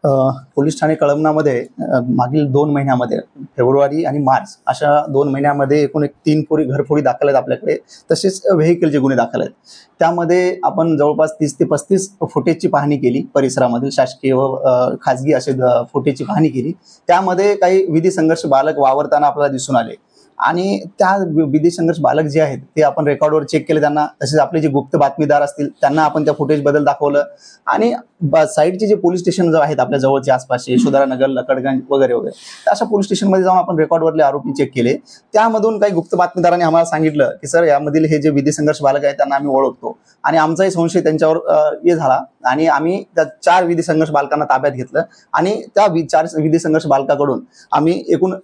अ, police Thane कळमनामध्ये मागील 2 महिन्यामध्ये February आणि मार्च अशा 2 महिन्यामध्ये एकूण 3 घरफोडी दाखल आहेत आपल्याकडे. तसेच व्हेइकलचे गुन्हे दाखल आहेत. त्यामध्ये आपण जवळपास 30 ते 35 फुटेजची पाहणी केली. परिसरामधील शासकीय व खाजगी असे फुटेजची पाहणी केली. त्यामध्ये काही विधी संघर्ष बालक वावरताना आपल्याला दिसून आले आणि त्या विधी संघर्ष बालक जे आहेत ते आपण रेकॉर्डवर चेक केले त्यांना. तसेच आपले जे गुप्त बातमीदार असतील त्यांना आपण त्या फुटेजबद्दल दाखवलं आणि साईडचे जे पोलीस स्टेशन जो आहेत आपल्या जवळचे आसपासचे यशोधरानगर, लकडगंज वगैरे वगैरे, तर अशा पोलीस स्टेशनमध्ये जाऊन आपण रेकॉर्डवरले आरोपी चेक केले. त्यामधून काही गुप्त बातमीदारांनी आम्हाला सांगितलं की सर, यामधील हे जे विधी संघर्ष बालक आहेत त्यांना आम्ही ओळखतो आणि आमचाही संशय त्यांच्यावर हे झाला आणि आम्ही त्या 4 विधी संघर्ष बालकांना ताब्यात घेतलं आणि त्या 4 विधी संघर्ष बालकाकडून आम्ही एकूण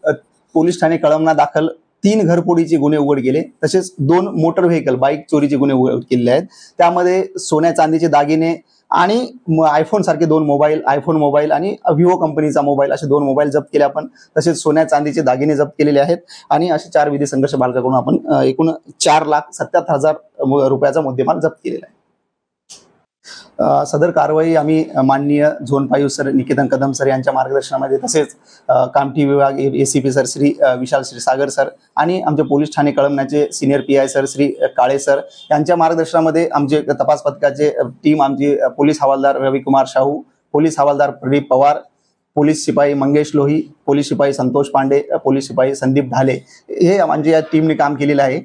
पोलीस ठाणे कळमना दाखल 3 घरफोडीचे गुन्हे उघड केले. तसेच 2 मोटर व्हेकल बाईक चोरीचे गुन्हे उघड केलेले आहेत. त्यामध्ये सोन्या चांदीचे दागिने आणि आयफोन सारखे 2 मोबाईल, आयफोन मोबाईल आणि विवो कंपनीचा मोबाईल, असे 2 मोबाईल जप्त केले आपण. तसेच सोन्या चांदीचे दागिने जप्त केलेले आहेत आणि असे 4 विधी संघर्ष बालकाकडून आपण एकूण 4,77,000 रुपयाचा मुद्देमाल जप्त केलेला आहे. सदर कारवाई आम्ही माननीय zone 5 sir Niketan Kadam sir यांच्या मार्गदर्शनामध्ये, तसेच कामठी विभाग ACP sir Shri Vishal Sagar sir आणि आमचे पोलीस ठाणे कळमनाचे senior PI sir Shri Kale sir यांच्या मार्गदर्शनामध्ये आमचे तपास पथकाचे टीम, आमचे पोलीस हवालदार रविकुमार शाहू, पोलीस हवालदार प्रदीप पवार, पोलीस शिपाई मंगेश लोही, पोलीस शिपाई संतोष पांडे, पोलीस शिपाई संदीप ढाले, हे आमच्या या टीमने काम केलेलं आहे.